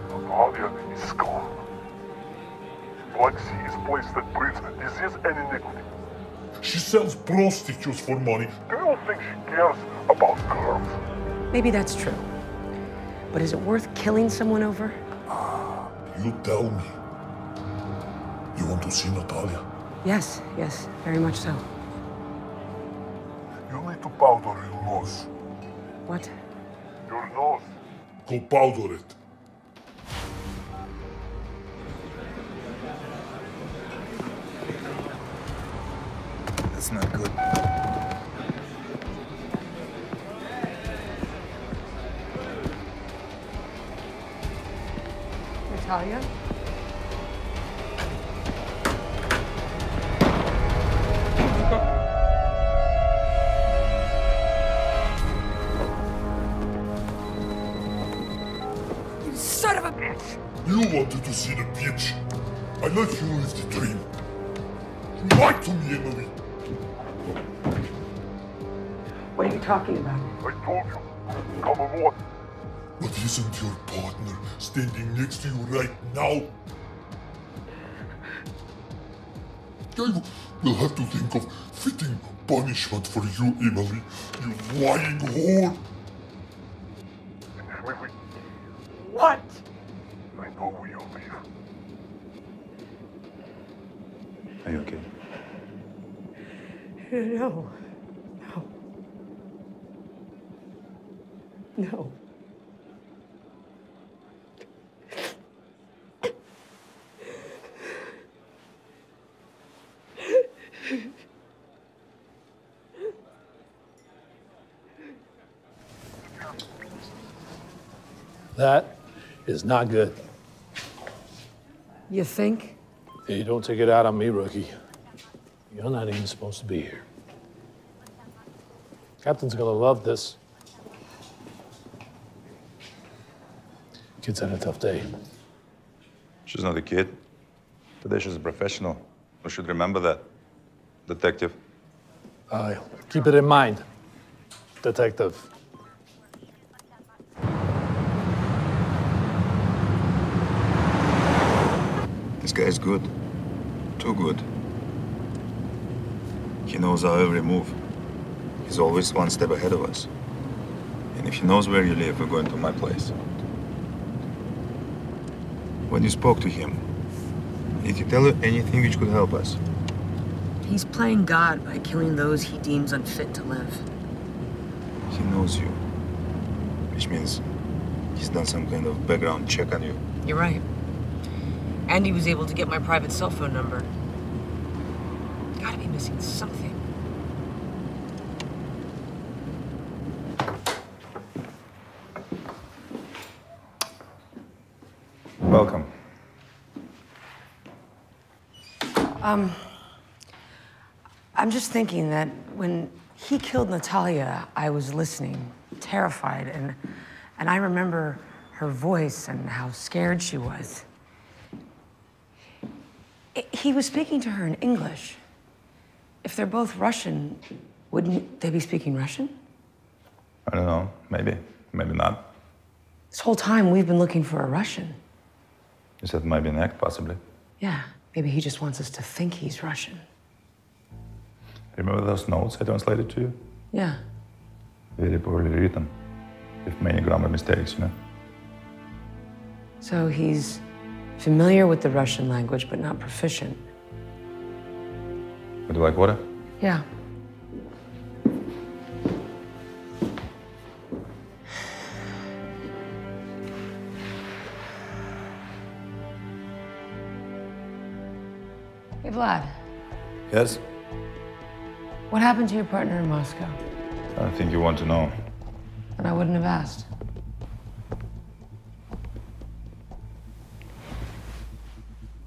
Natalia is gone. Black Sea is a place that breeds disease and iniquity. She sells prostitutes for money. Do you think she cares about girls? Maybe that's true. But is it worth killing someone over? You tell me. You want to see Natalia? Yes, very much so. You need to powder your nose. What? Your nose. Go powder it. That's not good. Natalia? You son of a bitch! You wanted to see the bitch. I let you live the dream. You lied to me, Emily. What are you talking about? I told you. Come on. But isn't your partner standing next to you right now? I will have to think of fitting punishment for you, Emily. You lying whore. Emily. What? I know where you live. Are you okay? No. No. That is not good. You think? Hey, don't take it out on me, rookie. You're not even supposed to be here. Captain's gonna love this. Kid's had a tough day. She's not a kid. Today she's a professional. We should remember that. Detective. Keep it in mind, detective. This guy is good. Too good. He knows our every move. He's always one step ahead of us. And if he knows where you live, we're going to my place. When you spoke to him, did he tell you anything which could help us? He's playing God by killing those he deems unfit to live. He knows you. Which means he's done some kind of background check on you. You're right. And he was able to get my private cell phone number. Gotta be missing something. Welcome. I'm just thinking that when he killed Natalia, I was listening, terrified, and I remember her voice and how scared she was. He was speaking to her in English. If they're both Russian, wouldn't they be speaking Russian? I don't know. Maybe. Maybe not. This whole time, we've been looking for a Russian. You said maybe an act, possibly. Yeah, maybe he just wants us to think he's Russian. Remember those notes I translated to you? Yeah. Very poorly written, with many grammar mistakes, you know? So he's familiar with the Russian language, but not proficient. Would you like water? Yeah. Hey, Vlad. Yes? What happened to your partner in Moscow? I don't think you want to know. And I wouldn't have asked.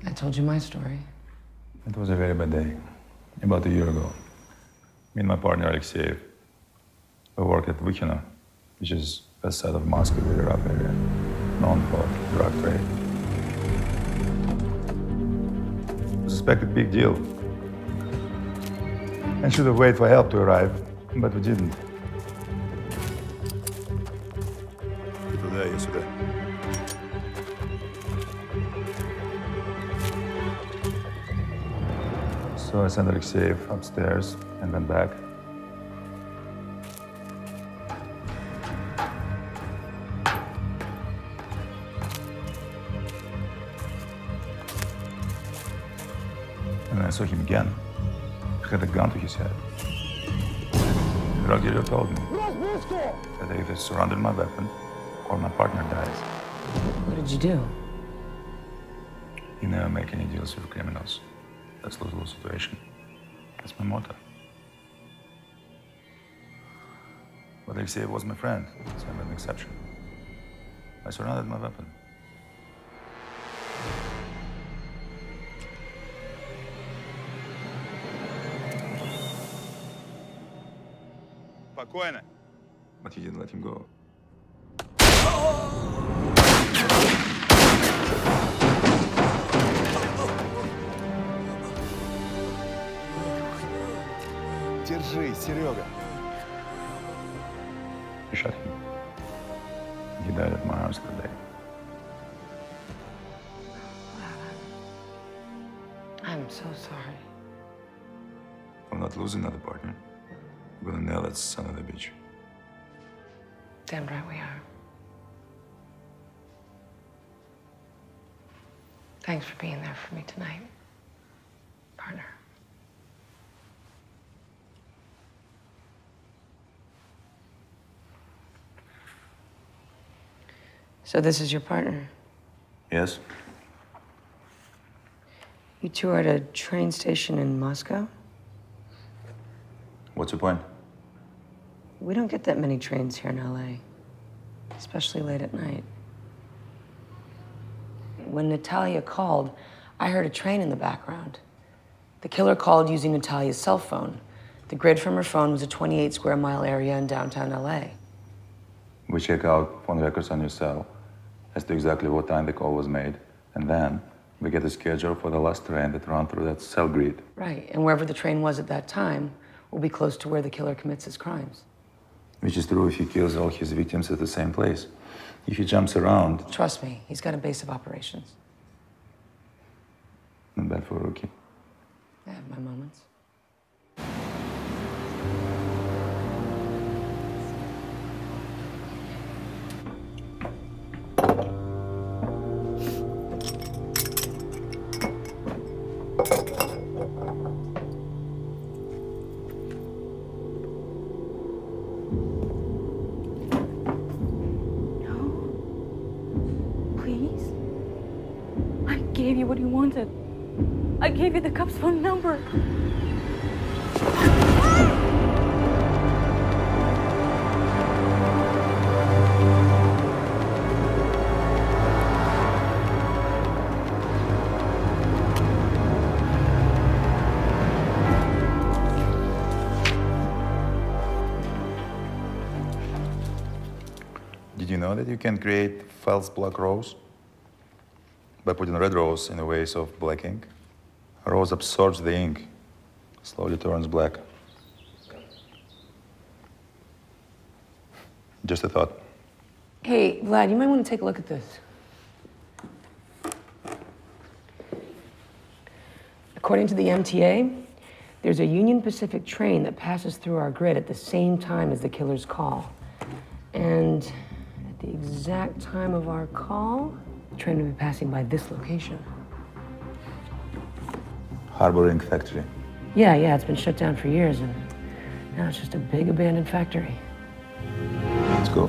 I told you my story. It was a very bad day. About a year ago. Me and my partner, Alexei, we worked at Vykhino, which is west side of Moscow, very rough area, known for drug trade. We suspected big deal. And should have waited for help to arrive, but we didn't. Туда и сюда. So I sent Alexei upstairs and went back. And I saw him again. He had a gun to his head. The drug dealer told me that they either surrendered my weapon or my partner dies. What did you do? You never make any deals with criminals. That's a lose-lose situation. That's my motto. But Alexei was my friend, so I made an exception. I surrendered my weapon. Спокойно. But he didn't let him go. Держись, Серега. He shot him. He died at my house that day. I'm so sorry. I'm not losing another partner. I'm gonna nail that son of a bitch. Damn right we are. Thanks for being there for me tonight, partner. So this is your partner? Yes? You two are at a train station in Moscow? What's your point? We don't get that many trains here in LA, especially late at night. When Natalia called, I heard a train in the background. The killer called using Natalia's cell phone. The grid from her phone was a 28 square mile area in downtown LA. We check out phone records on your cell as to exactly what time the call was made, and then we get a schedule for the last train that ran through that cell grid. Right, and wherever the train was at that time will be close to where the killer commits his crimes. Which is true if he kills all his victims at the same place. If he jumps around... Trust me, he's got a base of operations. Not bad for a rookie. I have my moments. gave you what you wanted. I gave you the cop's phone number. Did you know that you can create false black rose by putting red rose in a vase of black ink? Rose absorbs the ink, slowly turns black. Just a thought. Hey, Vlad, you might want to take a look at this. According to the MTA, there's a Union Pacific train that passes through our grid at the same time as the killer's call. And at the exact time of our call, the train will be passing by this location. Harbor Ink Factory. Yeah, it's been shut down for years, and now it's just a big abandoned factory. Let's go.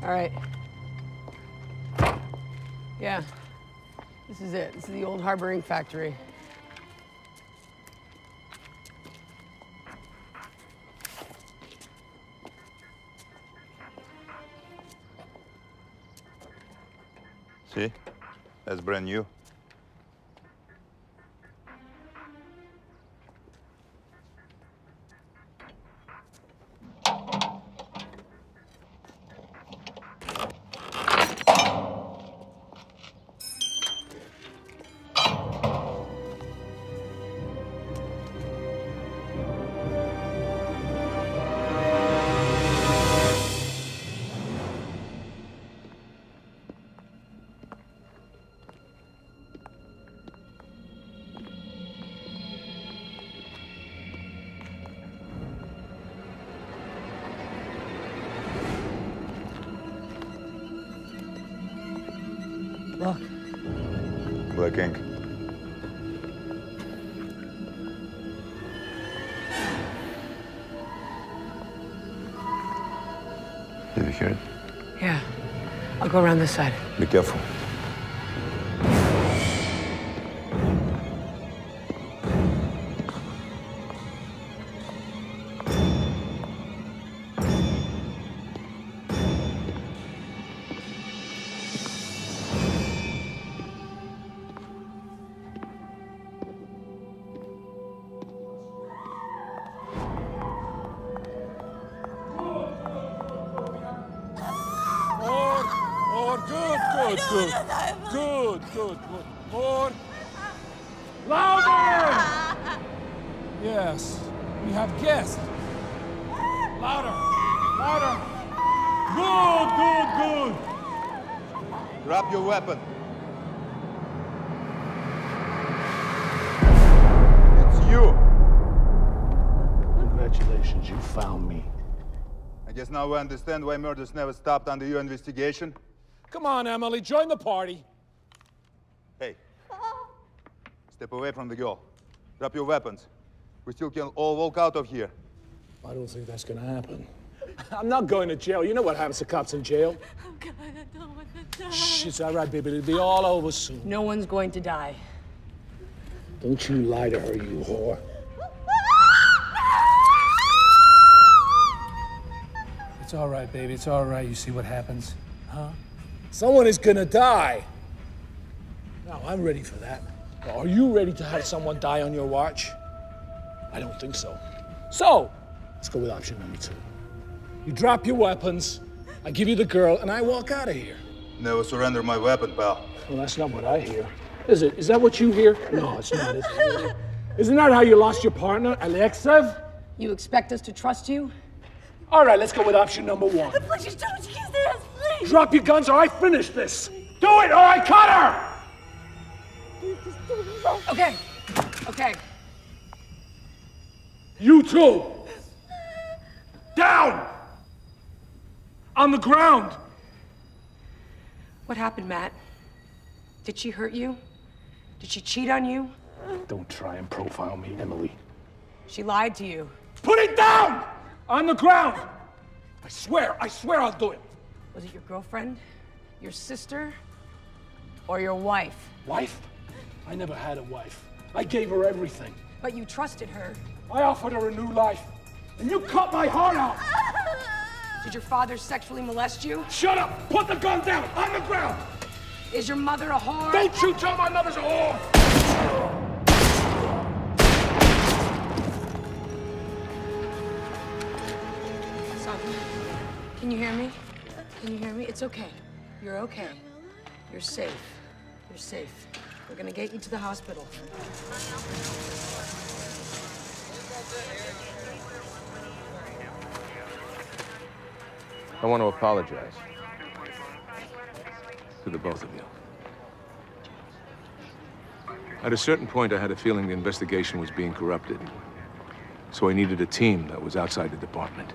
All right. Yeah, this is it. This is the old Harbor Ink Factory. See? That's brand new. Look. Black ink. Did you hear it? Yeah. I'll go around this side. Be careful. Good. More. Louder! Yes, we have guests. Louder. Good. Drop your weapon. It's you. Congratulations, you found me. I guess now we understand why murders never stopped under your investigation. Come on, Emily, join the party. Hey, step away from the girl. Drop your weapons. We still can all walk out of here. I don't think that's gonna happen. I'm not going to jail. You know what happens to cops in jail. Oh, God, I don't want to die. Shh, it's all right, baby. It'll be all over soon. No one's going to die. Don't you lie to her, you whore. It's all right, baby. It's all right. You see what happens, huh? Someone is gonna die. Now, I'm ready for that. Now, are you ready to have someone die on your watch? I don't think so. So, let's go with option number 2. You drop your weapons, I give you the girl, and I walk out of here. Never surrender my weapon, pal. Well, that's not what I hear. Is it? Is that what you hear? No, it's not, is it? Isn't that how you lost your partner, Alexev? You expect us to trust you? All right, let's go with option number 1. Please don't use this, please. Drop your guns or I finish this. Do it or I cut her! Okay. Okay. You too. Down! On the ground! What happened, Matt? Did she hurt you? Did she cheat on you? Don't try and profile me, Emily. She lied to you. Put it down! On the ground! I swear I'll do it. Was it your girlfriend? Your sister? Or your wife? Wife? I never had a wife. I gave her everything. But you trusted her. I offered her a new life. And you cut my heart out! Did your father sexually molest you? Shut up! Put the gun down! On the ground! Is your mother a whore? Don't you tell my mother's a whore! Son, can you hear me? Can you hear me? It's okay. You're okay. You're safe. You're safe. We're gonna get you to the hospital. I want to apologize to the both of you. At a certain point, I had a feeling the investigation was being corrupted. So I needed a team that was outside the department.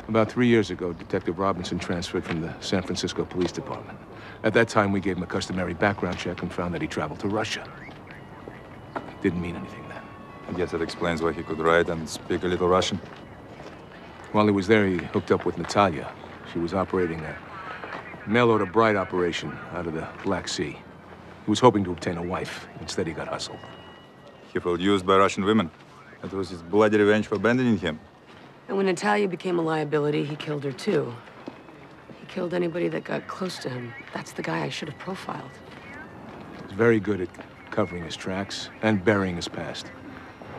About 3 years ago, Detective Robinson transferred from the San Francisco Police Department. At that time, we gave him a customary background check and found that he traveled to Russia. Didn't mean anything then. I guess that explains why he could write and speak a little Russian. While he was there, he hooked up with Natalia. She was operating a mail-order bride operation out of the Black Sea. He was hoping to obtain a wife. Instead, he got hustled. He felt used by Russian women. That was his bloody revenge for abandoning him. And when Natalia became a liability, he killed her too. He killed anybody that got close to him. That's the guy I should have profiled. He's very good at covering his tracks and burying his past.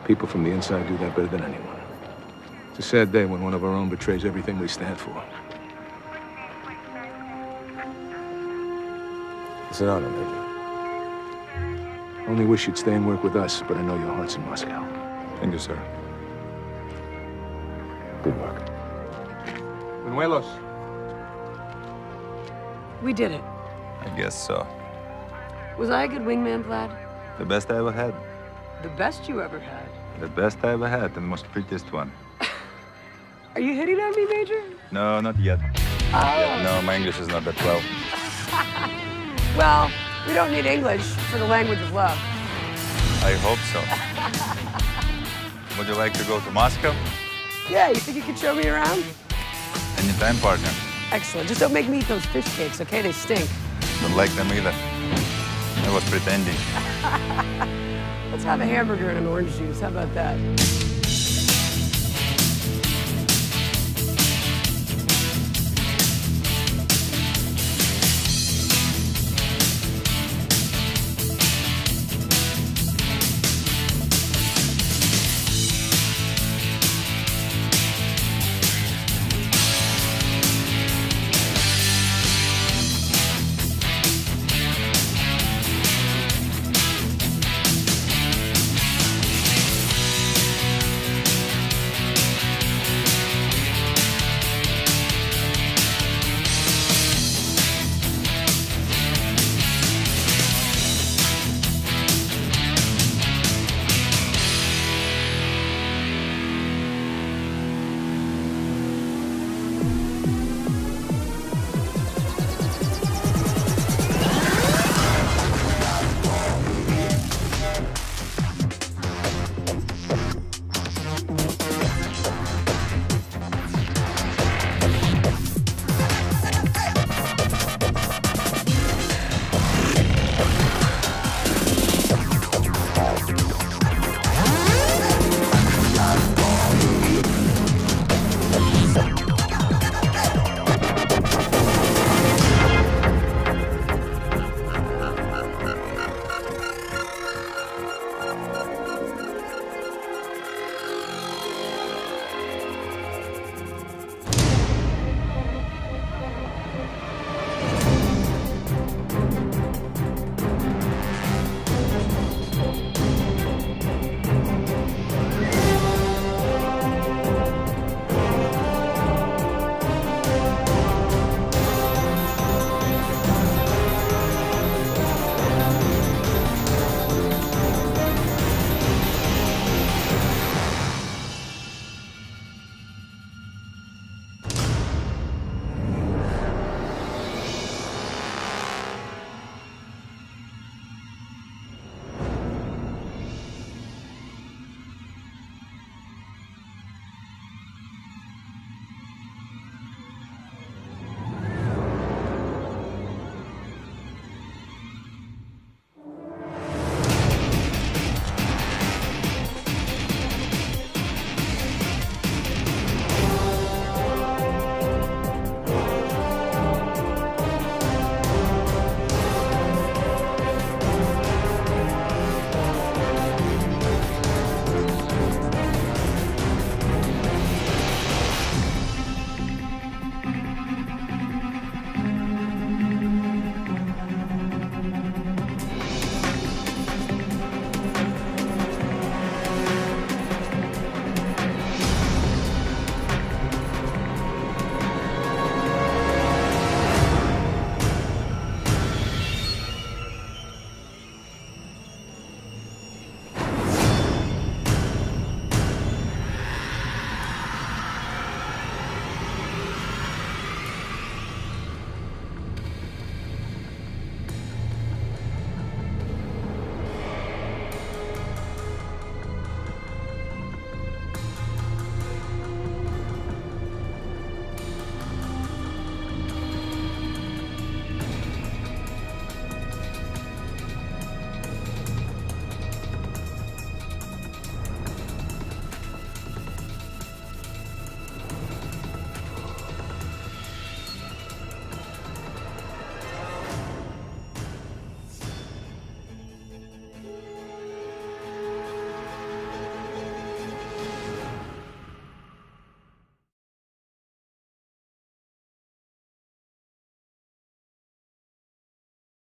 People from the inside do that better than anyone. It's a sad day when one of our own betrays everything we stand for. It's an honor, Major. Only wish you'd stay and work with us, but I know your heart's in Moscow. Thank you, sir. Good work. Manuelos. We did it. I guess so. Was I a good wingman, Vlad? The best I ever had. The best you ever had? The best I ever had, and the most prettiest one. Are you hitting on me, Major? No, not yet. Oh. No, my English is not that well. Well, we don't need English for the language of love. I hope so. Would you like to go to Moscow? Yeah, you think you could show me around? Anytime, partner. Excellent. Just don't make me eat those fish cakes, okay? They stink. Don't like them either. I was pretending. Let's have a hamburger and an orange juice. How about that?